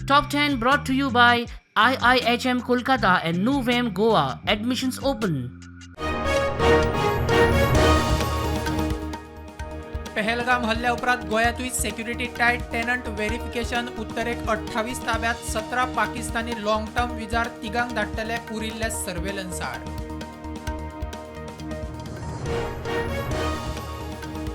Top 10 brought to you by IIHM Kolkata and Nuvem Goa. Admissions open. Pahalgam हल्ल्याउपरांत गोंयांतूय security tight tenant verification उत्तरेक 28 ताब्यात 17 Pakistani long term विजार तिगांक धाडटले उरिल्ले सर्वेलन्सार.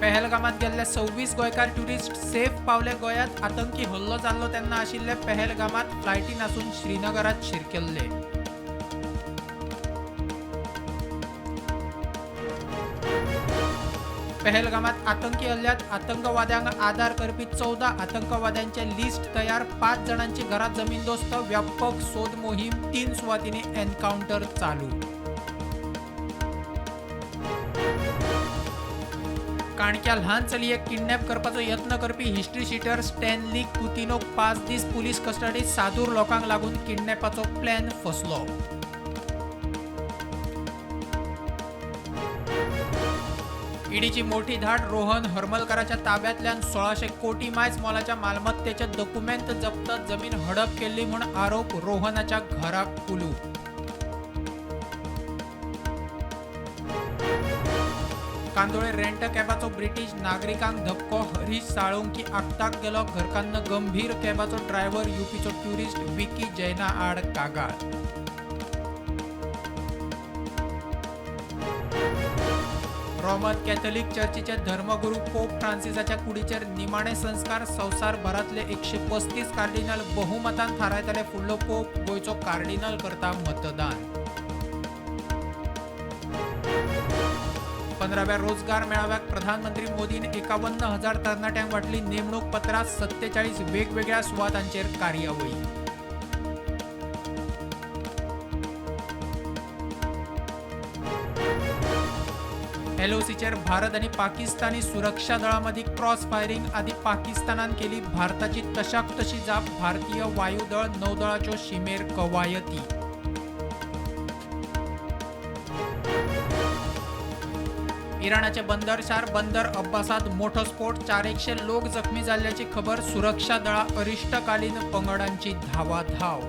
पहलगामात गेल्ले 26 गोंयकार ट्युरिस्ट सेफ पावले गोंयांत. आतंकी हल्लो जाल्लो तेन्ना आशिल्ले पहलगामात फ्लायटीन आसून श्रीनगरात शिरकेल्ले. पहलगामात आतंकी हल्ल्यात आतंकवाद्यांक आदार करपी 14 आतंकवाद्यांचे लिस्ट तयार. 5 जाणांची घरात जमीनदोस्त. व्यापक सोद मोहीम. 3 सुवातींनी एन्काउंटर चालू. काणक्या ल्हान चलयेक किडनॅप करपाचो यत्न करपी हिस्ट्री शीटर स्टॅनली कुतिनोक 5 दीस पुलीस कस्टडीत. सादूर लोकांक लागून किडनॅपाचो प्लॅन फसलो. ईडीची मोठी धाड. रोहन हरमलकराच्या ताब्यातल्यान 1600 कोटी मायज मोलाच्या मालमत्तेचे डॉक्युमेंट जप्त. जमीन हडप केल्ली म्हूण आरोप. रोहनाच्या घराक कुलू. कांदोळे रेंट कॅबाचो ब्रिटीश नागरिकांक धक्को. हरीश साळुंकी आगताक गेलो. घरकान्न गंभीर. कॅबाचो ड्रायव्हर युपीचो ट्युरिस्ट विकी जैना आड कागाळ. रोमन कॅथोलिक चर्चीचे धर्मगुरू पोप फ्रांसिसाच्या कुडीचेर निमाणे संस्कार. संवसारभरातले 135 कार्डिनल बहुमतान थारायतले फुडलो पोप. गोंयचो कार्डिनल करता मतदान. 15व्या रोजगार मेळाव्याक प्रधानमंत्री मोदीन 51,000 तरणाट्यांक वाटली नेमणूक पत्रां. 47 वेगवेगळ्या सुवातांचेर कार्यावळी. एलओसीचेर भारत आणि पाकिस्तानी सुरक्षा दळांमदी क्रॉस फायरिंग. आदी पाकिस्तानान केली भारताची तशाक तशी जाप. भारतीय वायुदळ नौदळाच्यो शिमेर कवायती. इराणाचे बंदर शार बंदर अब्बासात मोठो स्फोट. 400 लोक जखमी जाल्ल्याची खबर. सुरक्षा दळां अरिश्टकालीन पंगडांची धावाधाव.